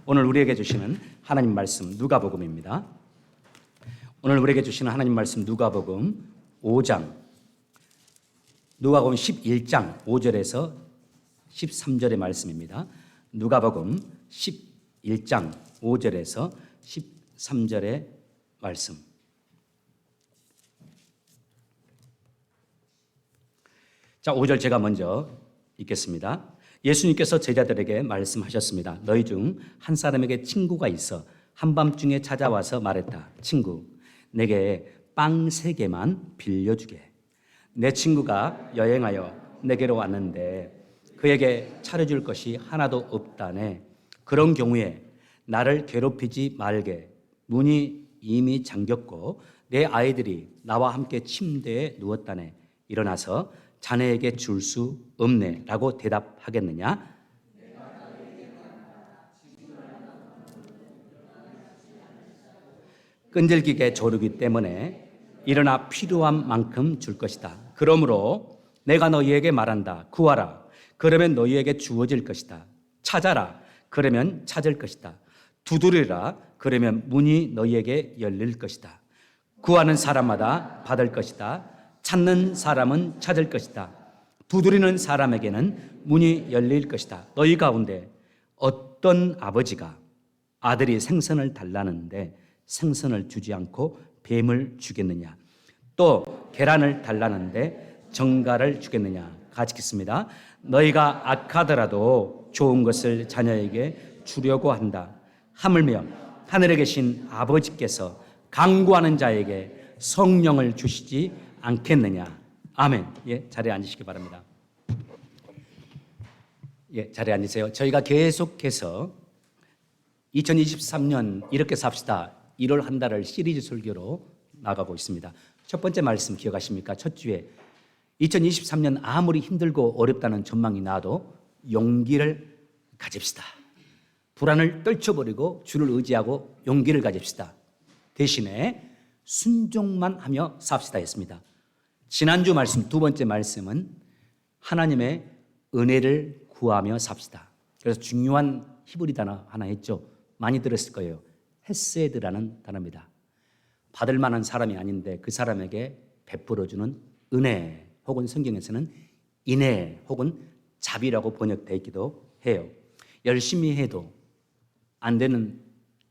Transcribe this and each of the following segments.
오늘 우리에게 주시는 하나님 말씀 누가복음입니다. 오늘 우리에게 주시는 하나님 말씀 누가복음 5장, 누가복음 11장 5절에서 13절의 말씀입니다. 누가복음 11장 5절에서 13절의 말씀. 자, 5절 제가 먼저 읽겠습니다. 예수님께서 제자들에게 말씀하셨습니다. 너희 중 한 사람에게 친구가 있어 한밤중에 찾아와서 말했다. 친구, 내게 빵 3개만 빌려주게. 내 친구가 여행하여 내게로 왔는데 그에게 차려줄 것이 하나도 없다네. 그런 경우에 나를 괴롭히지 말게. 문이 이미 잠겼고 내 아이들이 나와 함께 침대에 누웠다네. 일어나서 자네에게 줄 수 없네 라고 대답하겠느냐? 끈질기게 조르기 때문에 일어나 필요한 만큼 줄 것이다. 그러므로 내가 너희에게 말한다. 구하라. 그러면 너희에게 주어질 것이다. 찾아라. 그러면 찾을 것이다. 두드리라. 그러면 문이 너희에게 열릴 것이다. 구하는 사람마다 받을 것이다. 찾는 사람은 찾을 것이다. 두드리는 사람에게는 문이 열릴 것이다. 너희 가운데 어떤 아버지가 아들이 생선을 달라는데 생선을 주지 않고 뱀을 주겠느냐? 또 계란을 달라는데 정갈을 주겠느냐? 같이 읽겠습니다. 너희가 악하더라도 좋은 것을 자녀에게 주려고 한다. 하물며 하늘에 계신 아버지께서 간구하는 자에게 성령을 주시지 않겠느냐? 아멘. 예, 자리에 앉으시기 바랍니다. 예, 자리에 앉으세요. 저희가 계속해서 2023년 이렇게 삽시다 1월 한 달을 시리즈 설교로 나가고 있습니다. 첫 번째 말씀 기억하십니까? 첫 주에 2023년 아무리 힘들고 어렵다는 전망이 나도 용기를 가집시다. 불안을 떨쳐버리고 주를 의지하고 용기를 가집시다. 대신에 순종만 하며 삽시다 했습니다. 지난주 말씀, 두 번째 말씀은 하나님의 은혜를 구하며 삽시다. 그래서 중요한 히브리 단어 하나 했죠. 많이 들었을 거예요. 헤세드라는 단어입니다. 받을 만한 사람이 아닌데 그 사람에게 베풀어주는 은혜, 혹은 성경에서는 인애 혹은 자비라고 번역되어 있기도 해요. 열심히 해도 안 되는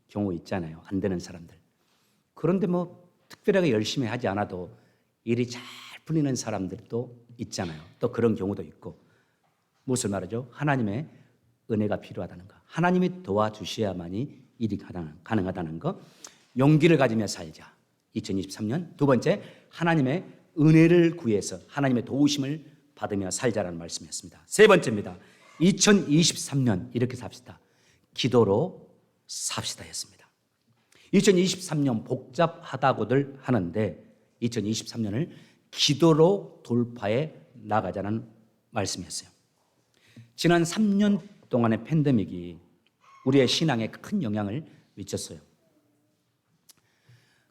경우 있잖아요. 안 되는 사람들. 그런데 뭐 특별하게 열심히 하지 않아도 일이 잘 풀리는 사람들도 있잖아요. 또 그런 경우도 있고. 무엇을 말하죠? 하나님의 은혜가 필요하다는 거. 하나님이 도와주셔야만이 일이 가능하다는 거. 용기를 가지며 살자. 2023년. 두 번째, 하나님의 은혜를 구해서 하나님의 도우심을 받으며 살자라는 말씀이었습니다. 세 번째입니다. 2023년 이렇게 삽시다. 기도로 삽시다 했습니다. 2023년 복잡하다고들 하는데 2023년을 기도로 돌파해 나가자는 말씀이었어요. 지난 3년 동안의 팬데믹이 우리의 신앙에 큰 영향을 미쳤어요.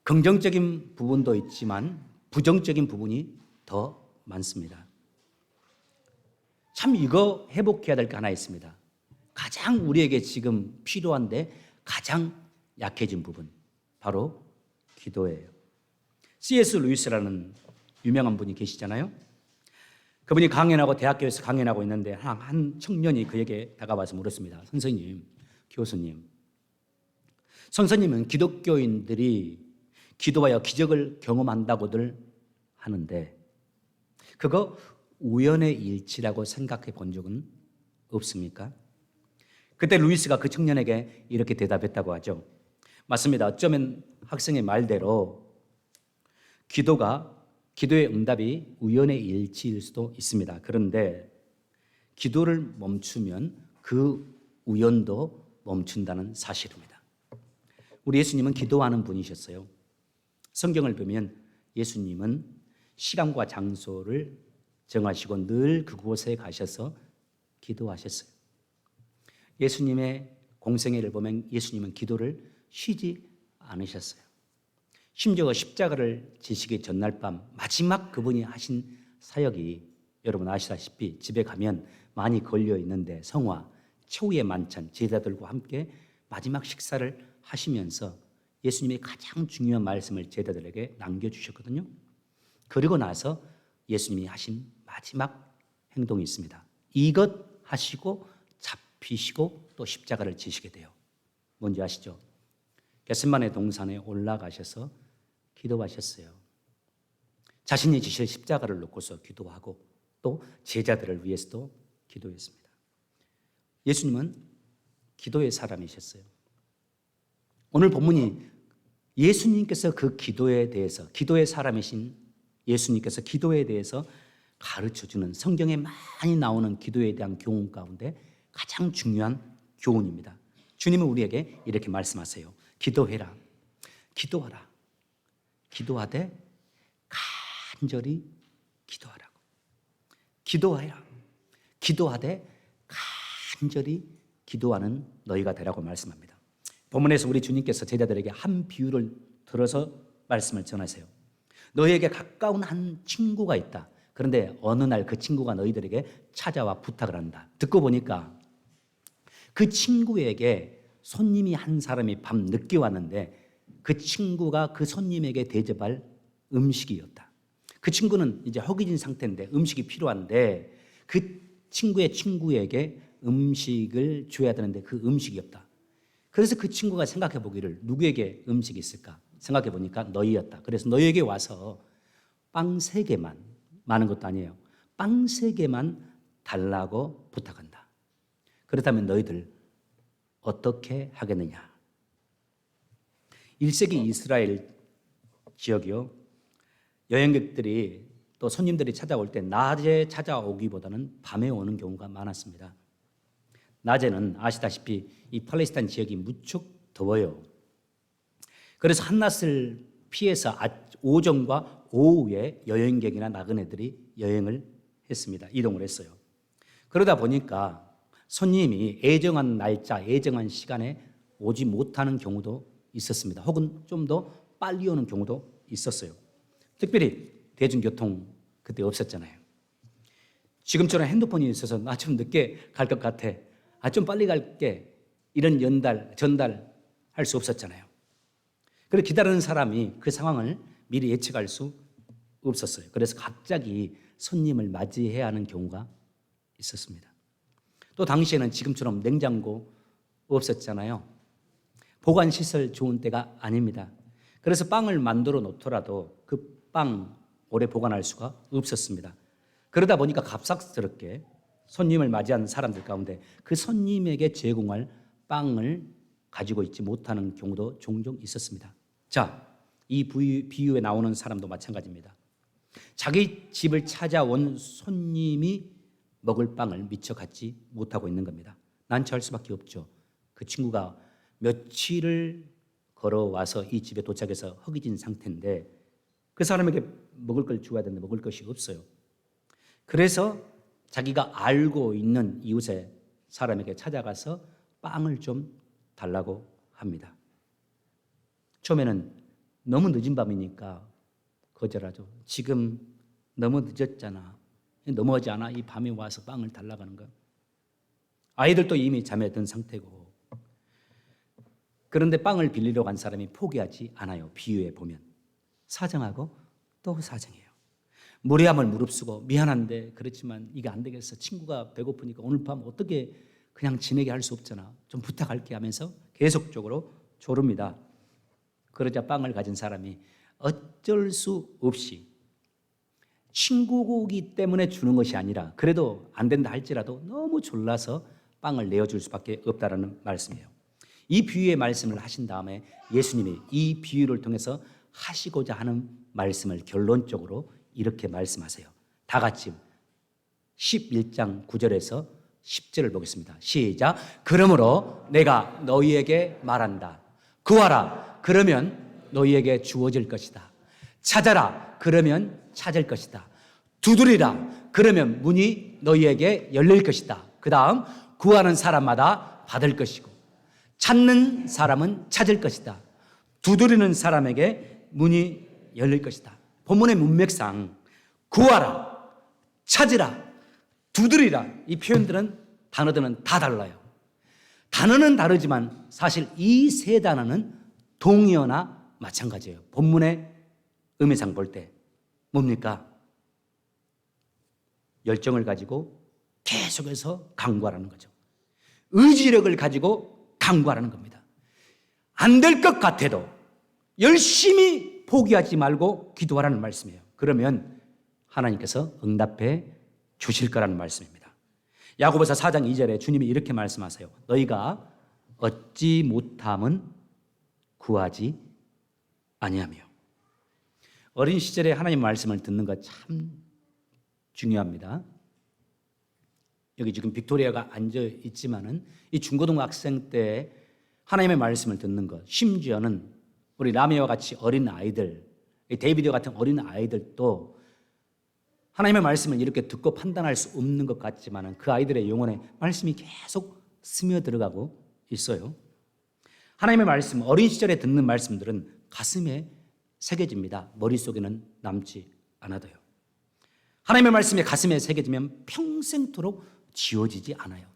긍정적인 부분도 있지만 부정적인 부분이 더 많습니다. 참 이거 회복해야 될 게 하나 있습니다. 가장 우리에게 지금 필요한데 가장 약해진 부분, 바로 기도예요. C.S. 루이스라는 유명한 분이 계시잖아요. 그분이 강연하고 대학교에서 강연하고 있는데 한 청년이 그에게 다가와서 물었습니다. 선생님, 교수님, 선생님은 기독교인들이 기도하여 기적을 경험한다고들 하는데 그거 우연의 일치라고 생각해 본 적은 없습니까? 그때 루이스가 그 청년에게 이렇게 대답했다고 하죠. 맞습니다. 어쩌면 학생의 말대로 기도의 응답이 우연의 일치일 수도 있습니다. 그런데 기도를 멈추면 그 우연도 멈춘다는 사실입니다. 우리 예수님은 기도하는 분이셨어요. 성경을 보면 예수님은 시간과 장소를 정하시고 늘 그곳에 가셔서 기도하셨어요. 예수님의 공생애를 보면 예수님은 기도를 쉬지 않으셨어요. 심지어 십자가를 지시기 전날 밤 마지막 그분이 하신 사역이 여러분 아시다시피 집에 가면 많이 걸려 있는데 성화, 최후의 만찬, 제자들과 함께 마지막 식사를 하시면서 예수님이 가장 중요한 말씀을 제자들에게 남겨주셨거든요. 그리고 나서 예수님이 하신 마지막 행동이 있습니다. 이것 하시고 잡히시고 또 십자가를 지시게 돼요. 뭔지 아시죠? 겟세마네 동산에 올라가셔서 기도하셨어요. 자신이 지실 십자가를 놓고서 기도하고 또 제자들을 위해서도 기도했습니다. 예수님은 기도의 사람이셨어요. 오늘 본문이 예수님께서 그 기도에 대해서, 기도의 사람이신 예수님께서 기도에 대해서 가르쳐주는, 성경에 많이 나오는 기도에 대한 교훈 가운데 가장 중요한 교훈입니다. 주님은 우리에게 이렇게 말씀하세요. 기도해라, 기도하라, 기도하되 간절히 기도하라고. 기도하라, 기도하되 간절히 기도하는 너희가 되라고 말씀합니다. 본문에서 우리 주님께서 제자들에게 한 비유를 들어서 말씀을 전하세요. 너희에게 가까운 한 친구가 있다. 그런데 어느 날 그 친구가 너희들에게 찾아와 부탁을 한다. 듣고 보니까 그 친구에게 손님이 한 사람이 밤 늦게 왔는데 그 친구가 그 손님에게 대접할 음식이었다. 그 친구는 이제 허기진 상태인데 음식이 필요한데 그 친구의 친구에게 음식을 줘야 되는데 그 음식이 없다. 그래서 그 친구가 생각해 보기를 누구에게 음식이 있을까? 생각해 보니까 너희였다. 그래서 너희에게 와서 빵 3개만, 많은 것도 아니에요. 빵 3개만 달라고 부탁한다. 그렇다면 너희들 어떻게 하겠느냐? 1세기 이스라엘 지역이요. 여행객들이 또 손님들이 찾아올 때 낮에 찾아오기보다는 밤에 오는 경우가 많았습니다. 낮에는 아시다시피 이 팔레스타인 지역이 무척 더워요. 그래서 한낮을 피해서 오전과 오후에 여행객이나 나그네들이 여행을 했습니다. 이동을 했어요. 그러다 보니까 손님이 예정한 날짜, 예정한 시간에 오지 못하는 경우도 있었습니다. 혹은 좀 더 빨리 오는 경우도 있었어요. 특별히 대중교통 그때 없었잖아요. 지금처럼 핸드폰이 있어서 나 좀 늦게 갈 것 같아. 좀 빨리 갈게. 이런 전달할 수 없었잖아요. 그래서 기다리는 사람이 그 상황을 미리 예측할 수 없었어요. 그래서 갑자기 손님을 맞이해야 하는 경우가 있었습니다. 또 당시에는 지금처럼 냉장고 없었잖아요. 보관시설 좋은 때가 아닙니다. 그래서 빵을 만들어 놓더라도 그 빵 오래 보관할 수가 없었습니다. 그러다 보니까 갑작스럽게 손님을 맞이한 사람들 가운데 그 손님에게 제공할 빵을 가지고 있지 못하는 경우도 종종 있었습니다. 자, 이 비유에 나오는 사람도 마찬가지입니다. 자기 집을 찾아온 손님이 먹을 빵을 미처 갖지 못하고 있는 겁니다. 난처할 수밖에 없죠. 그 친구가 며칠을 걸어와서 이 집에 도착해서 허기진 상태인데 그 사람에게 먹을 걸 줘야 되는데 먹을 것이 없어요. 그래서 자기가 알고 있는 이웃의 사람에게 찾아가서 빵을 좀 달라고 합니다. 처음에는 너무 늦은 밤이니까 거절하죠. 지금 너무 늦었잖아. 너무하지 않아? 이 밤에 와서 빵을 달라고 하는 거. 아이들도 이미 잠에 든 상태고. 그런데 빵을 빌리러 간 사람이 포기하지 않아요. 비유에 보면. 사정하고 또 사정해요. 무례함을 무릅쓰고 미안한데 그렇지만 이게 안 되겠어. 친구가 배고프니까 오늘 밤 어떻게 그냥 지내게 할 수 없잖아. 좀 부탁할게 하면서 계속적으로 조릅니다. 그러자 빵을 가진 사람이 어쩔 수 없이 친구이기 때문에 주는 것이 아니라 그래도 안 된다 할지라도 너무 졸라서 빵을 내어줄 수밖에 없다라는 말씀이에요. 이 비유의 말씀을 하신 다음에 예수님이 이 비유를 통해서 하시고자 하는 말씀을 결론적으로 이렇게 말씀하세요. 다 같이 11장 9절에서 10절을 보겠습니다. 시작. 그러므로 내가 너희에게 말한다. 구하라. 그러면 너희에게 주어질 것이다. 찾아라. 그러면 찾을 것이다. 두드리라. 그러면 문이 너희에게 열릴 것이다. 그 다음 구하는 사람마다 받을 것이고 찾는 사람은 찾을 것이다. 두드리는 사람에게 문이 열릴 것이다. 본문의 문맥상 구하라, 찾으라, 두드리라 이 표현들은 단어들은 다 달라요. 단어는 다르지만 사실 이 세 단어는 동의어나 마찬가지예요. 본문의 의미상 볼 때 뭡니까? 열정을 가지고 계속해서 간구하라는 거죠. 의지력을 가지고 간구하라는 겁니다. 안 될 것 같아도 열심히 포기하지 말고 기도하라는 말씀이에요. 그러면 하나님께서 응답해 주실 거라는 말씀입니다. 야고보서 4장 2절에 주님이 이렇게 말씀하세요. 너희가 얻지 못함은 구하지 아니하며. 어린 시절에 하나님 말씀을 듣는 것 참 중요합니다. 여기 지금 빅토리아가 앉아 있지만은 이 중고등학생 때 하나님의 말씀을 듣는 것, 심지어는 우리 라미와 같이 어린 아이들, 데이비드와 같은 어린 아이들도 하나님의 말씀을 이렇게 듣고 판단할 수 없는 것 같지만은 그 아이들의 영혼에 말씀이 계속 스며들어가고 있어요. 하나님의 말씀, 어린 시절에 듣는 말씀들은 가슴에 새겨집니다. 머릿속에는 남지 않아도요. 하나님의 말씀이 가슴에 새겨지면 평생토록 지워지지 않아요.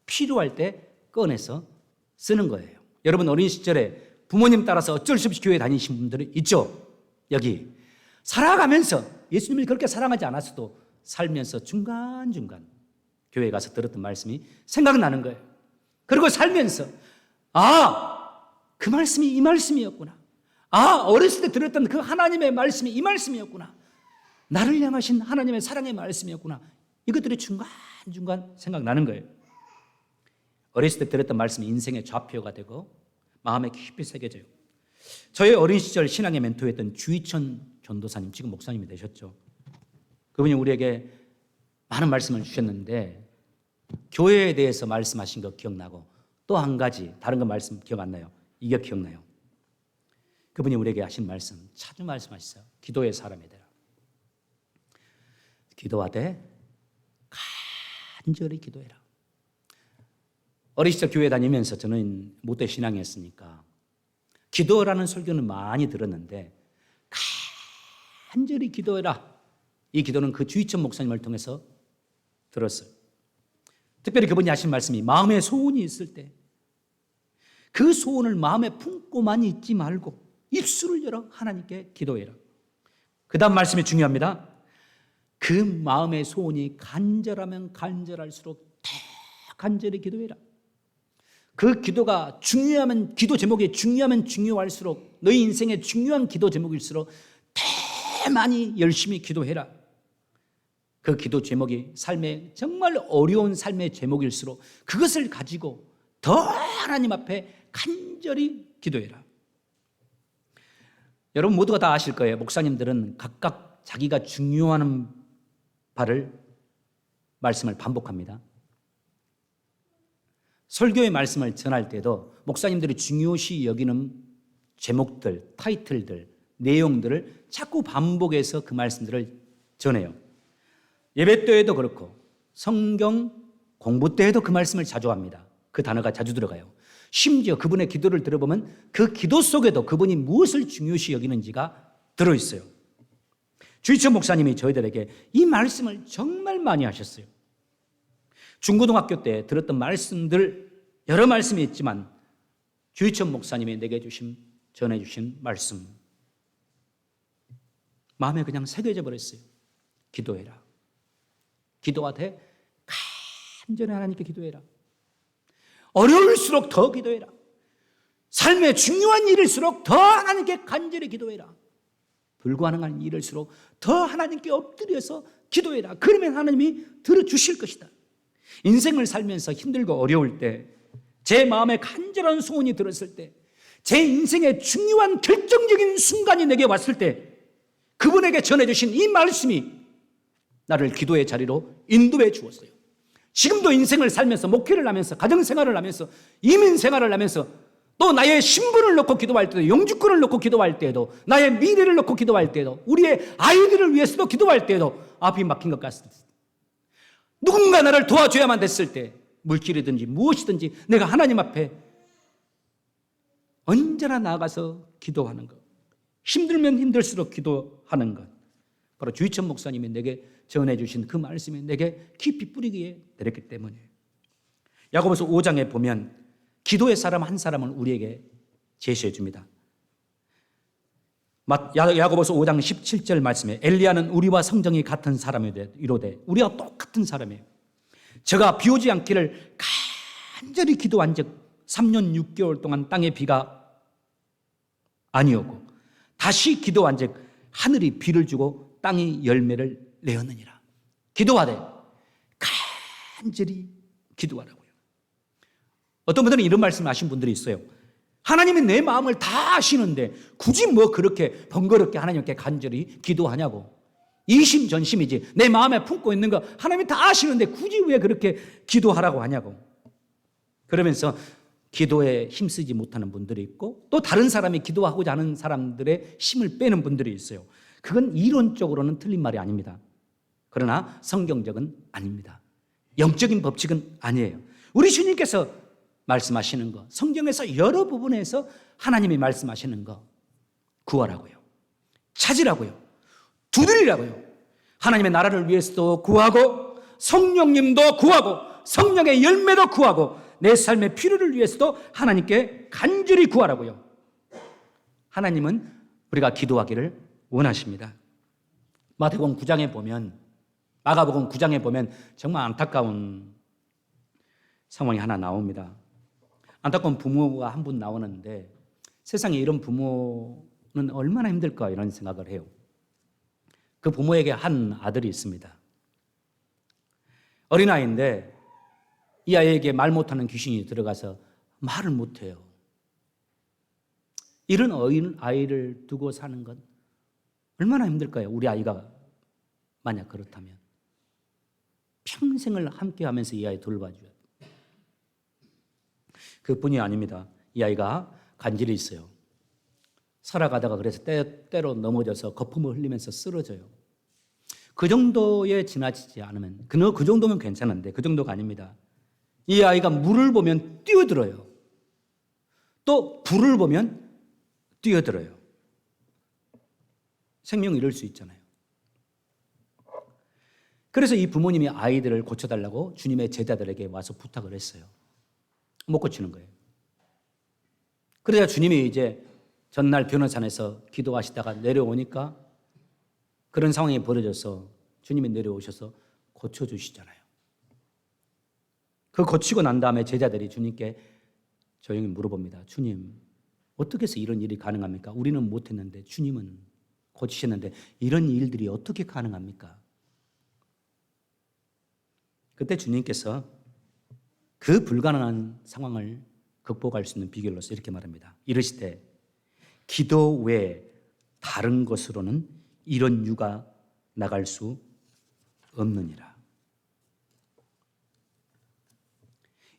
필요할 때 꺼내서 쓰는 거예요. 여러분 어린 시절에 부모님 따라서 어쩔 수 없이 교회 다니신 분들이 있죠. 여기 살아가면서 예수님을 그렇게 사랑하지 않았어도 살면서 중간중간 교회에 가서 들었던 말씀이 생각나는 거예요. 그리고 살면서 그 말씀이 이 말씀이었구나. 어렸을 때 들었던 그 하나님의 말씀이 이 말씀이었구나. 나를 향하신 하나님의 사랑의 말씀이었구나. 이것들이 중간중간 생각나는 거예요. 어렸을 때 들었던 말씀이 인생의 좌표가 되고 마음에 깊이 새겨져요. 저의 어린 시절 신앙의 멘토였던 주희천 전도사님, 지금 목사님이 되셨죠. 그분이 우리에게 많은 말씀을 주셨는데 교회에 대해서 말씀하신 거 기억나고 또 한 가지 다른 거 말씀 기억 안 나요? 이게 기억나요. 그분이 우리에게 하신 말씀 자주 말씀하셨어요. 기도의 사람이 되라. 기도하되 간절히 기도해라. 어린 시절 교회 다니면서 저는 모태 신앙이었으니까 기도라는 설교는 많이 들었는데 간절히 기도해라. 이 기도는 그 주희천 목사님을 통해서 들었어요. 특별히 그분이 하신 말씀이 마음에 소원이 있을 때 그 소원을 마음에 품고만 있지 말고 입술을 열어 하나님께 기도해라. 그 다음 말씀이 중요합니다. 그 마음의 소원이 간절하면 간절할수록 더 간절히 기도해라. 그 기도가 중요하면 기도 제목이 중요하면 중요할수록 너희 인생의 중요한 기도 제목일수록 더 많이 열심히 기도해라. 그 기도 제목이 삶의 정말 어려운 삶의 제목일수록 그것을 가지고 더 하나님 앞에 간절히 기도해라. 여러분 모두가 다 아실 거예요. 목사님들은 각각 자기가 중요한 바를 말씀을 반복합니다. 설교의 말씀을 전할 때도 목사님들이 중요시 여기는 제목들, 타이틀들, 내용들을 자꾸 반복해서 그 말씀들을 전해요. 예배 때에도 그렇고 성경 공부 때에도 그 말씀을 자주 합니다. 그 단어가 자주 들어가요. 심지어 그분의 기도를 들어보면 그 기도 속에도 그분이 무엇을 중요시 여기는지가 들어있어요. 주희천 목사님이 저희들에게 이 말씀을 정말 많이 하셨어요. 중고등학교 때 들었던 말씀들 여러 말씀이 있지만 주희천 목사님이 내게 전해주신 말씀 마음에 그냥 새겨져 버렸어요. 기도해라. 기도하되 간절히 하나님께 기도해라. 어려울수록 더 기도해라. 삶의 중요한 일일수록 더 하나님께 간절히 기도해라. 불가능한 일일수록 더 하나님께 엎드려서 기도해라. 그러면 하나님이 들어주실 것이다. 인생을 살면서 힘들고 어려울 때, 제 마음에 간절한 소원이 들었을 때, 제 인생의 중요한 결정적인 순간이 내게 왔을 때 그분에게 전해주신 이 말씀이 나를 기도의 자리로 인도해 주었어요. 지금도 인생을 살면서 목회를 하면서 가정생활을 하면서 이민생활을 하면서 또 나의 신분을 놓고 기도할 때도 영주권을 놓고 기도할 때도 나의 미래를 놓고 기도할 때도 우리의 아이들을 위해서도 기도할 때도 앞이 막힌 것 같습니다. 누군가 나를 도와줘야만 됐을 때 물질이든지 무엇이든지 내가 하나님 앞에 언제나 나아가서 기도하는 것, 힘들면 힘들수록 기도하는 것, 바로 주희천 목사님이 내게 전해주신 그 말씀이 내게 깊이 뿌리기에 되었기 때문이에요. 야고보서 5장에 보면 기도의 사람 한 사람을 우리에게 제시해 줍니다. 야고보서 5장 17절 말씀에 엘리야는 우리와 성정이 같은 사람이로되 우리와 똑같은 사람이에요. 저가 비 오지 않기를 간절히 기도한 즉 3년 6개월 동안 땅에 비가 아니오고 다시 기도한 즉 하늘이 비를 주고 땅이 열매를 내었느니라. 기도하되 간절히 기도하라고요. 어떤 분들은 이런 말씀을 하신 분들이 있어요. 하나님이 내 마음을 다 아시는데 굳이 뭐 그렇게 번거롭게 하나님께 간절히 기도하냐고. 이심전심이지 내 마음에 품고 있는 거 하나님이 다 아시는데 굳이 왜 그렇게 기도하라고 하냐고. 그러면서 기도에 힘쓰지 못하는 분들이 있고 또 다른 사람이 기도하고자 하는 사람들의 힘을 빼는 분들이 있어요. 그건 이론적으로는 틀린 말이 아닙니다. 그러나 성경적은 아닙니다. 영적인 법칙은 아니에요. 우리 주님께서 말씀하시는 거, 성경에서 여러 부분에서 하나님이 말씀하시는 거 구하라고요. 찾으라고요. 두드리라고요. 하나님의 나라를 위해서도 구하고 성령님도 구하고 성령의 열매도 구하고 내 삶의 필요를 위해서도 하나님께 간절히 구하라고요. 하나님은 우리가 기도하기를 원하십니다. 마태복음 9장에 보면, 마가복음 9장에 보면 정말 안타까운 상황이 하나 나옵니다. 안타까운 부모가 한 분 나오는데 세상에 이런 부모는 얼마나 힘들까 이런 생각을 해요. 그 부모에게 한 아들이 있습니다. 어린아이인데 이 아이에게 말 못하는 귀신이 들어가서 말을 못해요. 이런 아이를 두고 사는 건 얼마나 힘들까요? 우리 아이가 만약 그렇다면 평생을 함께하면서 이 아이 돌봐줘야 돼요. 그뿐이 아닙니다. 이 아이가 간질이 있어요. 살아가다가 그래서 때로 넘어져서 거품을 흘리면서 쓰러져요. 그 정도에 지나치지 않으면 그 정도면 괜찮은데 그 정도가 아닙니다. 이 아이가 물을 보면 뛰어들어요. 또 불을 보면 뛰어들어요. 생명을 잃을 수 있잖아요. 그래서 이 부모님이 아이들을 고쳐달라고 주님의 제자들에게 와서 부탁을 했어요. 못 고치는 거예요. 그러자 주님이 이제 전날 변호산에서 기도하시다가 내려오니까 그런 상황이 벌어져서 주님이 내려오셔서 고쳐주시잖아요. 그 고치고 난 다음에 제자들이 주님께 조용히 물어봅니다. 주님, 어떻게 해서 이런 일이 가능합니까? 우리는 못했는데 주님은 고치셨는데 이런 일들이 어떻게 가능합니까? 그때 주님께서 그 불가능한 상황을 극복할 수 있는 비결로서 이렇게 말합니다. 이르시되 기도 외에 다른 것으로는 이런 유가 나갈 수 없느니라.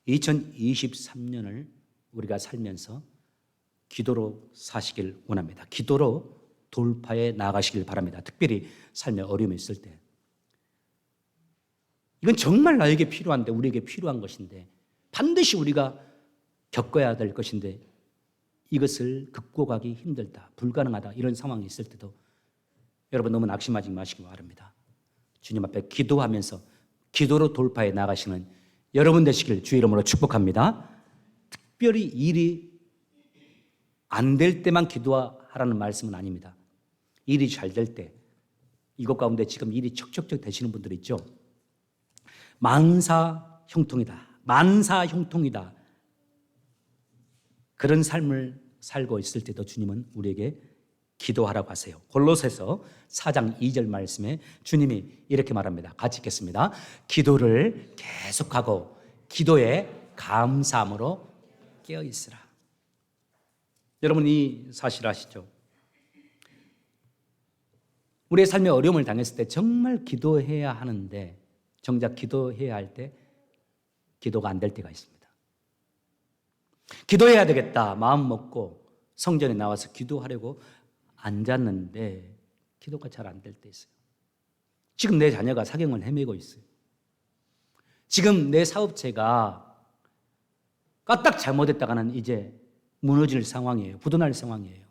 2023년을 우리가 살면서 기도로 사시길 원합니다. 기도로 돌파해 나가시길 바랍니다. 특별히 삶에 어려움이 있을 때. 이건 정말 나에게 필요한데 우리에게 필요한 것인데 반드시 우리가 겪어야 될 것인데 이것을 극복하기 힘들다, 불가능하다 이런 상황이 있을 때도 여러분 너무 낙심하지 마시기 바랍니다. 주님 앞에 기도하면서 기도로 돌파해 나가시는 여러분 되시길 주의 이름으로 축복합니다. 특별히 일이 안 될 때만 기도하라는 말씀은 아닙니다. 일이 잘 될 때, 이것 가운데 지금 일이 척척척 되시는 분들 있죠. 만사형통이다. 만사형통이다. 그런 삶을 살고 있을 때도 주님은 우리에게 기도하라고 하세요. 골로새서 4장 2절 말씀에 주님이 이렇게 말합니다. 같이 읽겠습니다. 기도를 계속하고 기도에 감사함으로 깨어 있으라. 여러분 이 사실 아시죠? 우리의 삶에 어려움을 당했을 때 정말 기도해야 하는데 정작 기도해야 할 때 기도가 안 될 때가 있습니다. 기도해야 되겠다 마음 먹고 성전에 나와서 기도하려고 앉았는데 기도가 잘 안 될 때 있어요. 지금 내 자녀가 사경을 헤매고 있어요. 지금 내 사업체가 까딱 잘못했다가는 이제 무너질 상황이에요. 부도날 상황이에요.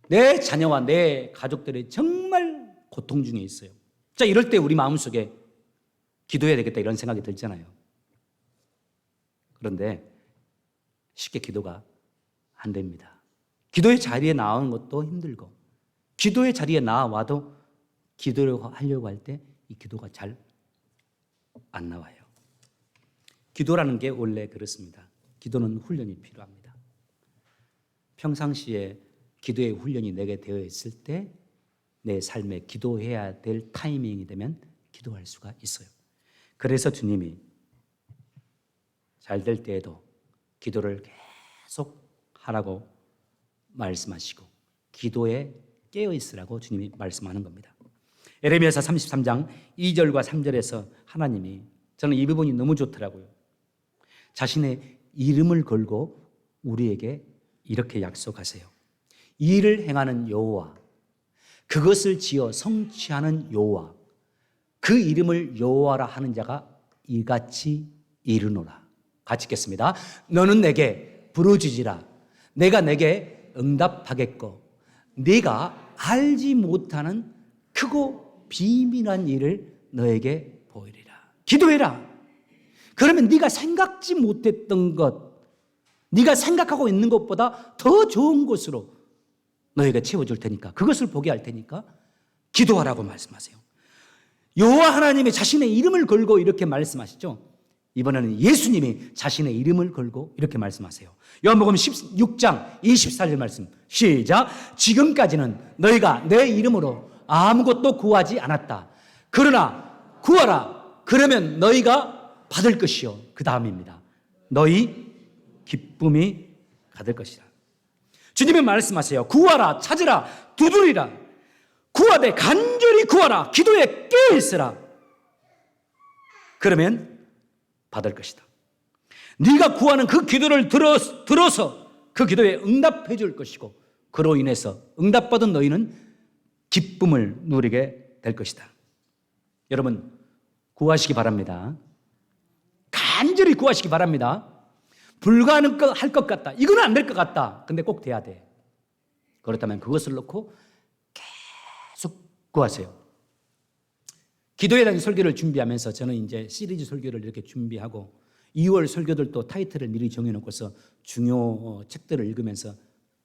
내 자녀와 내 가족들이 정말 고통 중에 있어요. 자, 이럴 때 우리 마음속에 기도해야 되겠다 이런 생각이 들잖아요. 그런데 쉽게 기도가 안 됩니다. 기도의 자리에 나오는 것도 힘들고, 기도의 자리에 나와도 기도를 하려고 할 때 이 기도가 잘 안 나와요. 기도라는 게 원래 그렇습니다. 기도는 훈련이 필요합니다. 평상시에 기도의 훈련이 내게 되어 있을 때 내 삶에 기도해야 될 타이밍이 되면 기도할 수가 있어요. 그래서 주님이 잘 될 때에도 기도를 계속 하라고 말씀하시고 기도에 깨어 있으라고 주님이 말씀하는 겁니다. 에레미야서 33장 2절과 3절에서 하나님이, 저는 이 부분이 너무 좋더라고요. 자신의 이름을 걸고 우리에게 이렇게 약속하세요. 이 일을 행하는 여호와, 그것을 지어 성취하는 여호와, 그 이름을 여호와라 하는 자가 이같이 이르노라. 같이 읽겠습니다. 너는 내게 부르짖으라. 내가 내게 응답하겠고 네가 알지 못하는 크고 비밀한 일을 너에게 보이리라. 기도해라. 그러면 네가 생각지 못했던 것, 네가 생각하고 있는 것보다 더 좋은 것으로 너에게 채워줄 테니까, 그것을 보게 할 테니까 기도하라고 말씀하세요. 여호와 하나님이 자신의 이름을 걸고 이렇게 말씀하시죠. 이번에는 예수님이 자신의 이름을 걸고 이렇게 말씀하세요. 요한복음 16장 24절 말씀 시작. 지금까지는 너희가 내 이름으로 아무것도 구하지 않았다. 그러나 구하라. 그러면 너희가 받을 것이요. 그 다음입니다. 너희 기쁨이 가득 것이다. 주님이 말씀하세요. 구하라, 찾으라, 두드리라. 구하되 간절히 구하라. 기도에 깨어 있으라. 그러면 받을 것이다. 네가 구하는 그 기도를 들어서 그 기도에 응답해 줄 것이고, 그로 인해서 응답받은 너희는 기쁨을 누리게 될 것이다. 여러분, 구하시기 바랍니다. 간절히 구하시기 바랍니다. 불가능할 것 같다. 이거는 안 될 것 같다. 근데 꼭 돼야 돼. 그렇다면 그것을 놓고 계속 구하세요. 기도에 대한 설교를 준비하면서 저는 이제 시리즈 설교를 이렇게 준비하고 2월 설교들도 타이틀을 미리 정해놓고서 중요 책들을 읽으면서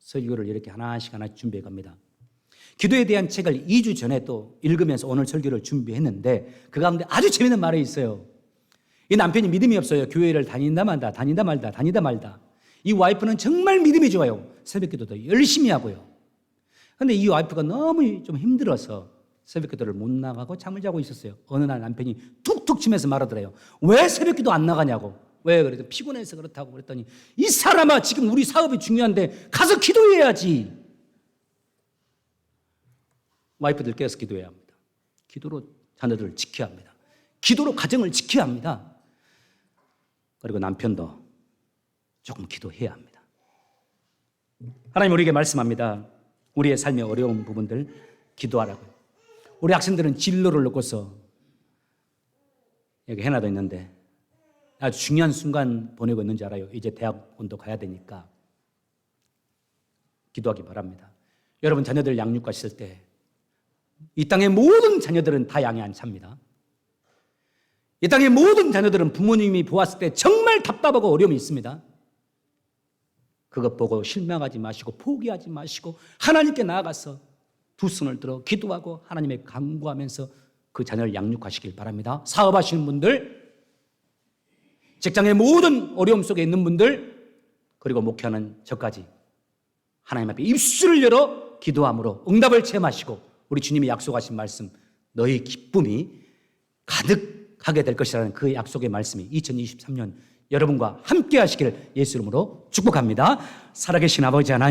설교를 이렇게 하나씩 준비해 갑니다. 기도에 대한 책을 2주 전에 또 읽으면서 오늘 설교를 준비했는데 그 가운데 아주 재미있는 말이 있어요. 이 남편이 믿음이 없어요. 교회를 다닌다 말다. 이 와이프는 정말 믿음이 좋아요. 새벽기도도 열심히 하고요. 그런데 이 와이프가 너무 좀 힘들어서 새벽기도를 못 나가고 잠을 자고 있었어요. 어느 날 남편이 툭툭 치면서 말하더래요. 왜 새벽기도 안 나가냐고. 왜 그래서 피곤해서 그렇다고 그랬더니, 이 사람아, 지금 우리 사업이 중요한데 가서 기도해야지. 와이프들 깨어서 기도해야 합니다. 기도로 자녀들을 지켜야 합니다. 기도로 가정을 지켜야 합니다. 그리고 남편도 조금 기도해야 합니다. 하나님 우리에게 말씀합니다. 우리의 삶의 어려운 부분들 기도하라고요. 우리 학생들은 진로를 놓고서 여기 해놔도 있는데 아주 중요한 순간 보내고 있는지 알아요. 이제 대학원도 가야 되니까 기도하기 바랍니다. 여러분 자녀들 양육하실 때 이 땅의 모든 자녀들은 다 양이 안 찹니다. 이 땅의 모든 자녀들은 부모님이 보았을 때 정말 답답하고 어려움이 있습니다. 그것 보고 실망하지 마시고 포기하지 마시고 하나님께 나아가서 두 손을 들어 기도하고 하나님의 간구하면서 그 자녀를 양육하시길 바랍니다. 사업하시는 분들, 직장의 모든 어려움 속에 있는 분들, 그리고 목회하는 저까지 하나님 앞에 입술을 열어 기도함으로 응답을 체험하시고 우리 주님이 약속하신 말씀, 너희 기쁨이 가득하게 될 것이라는 그 약속의 말씀이 2023년 여러분과 함께 하시기를 예수 이름으로 축복합니다. 살아계신 아버지 하나님,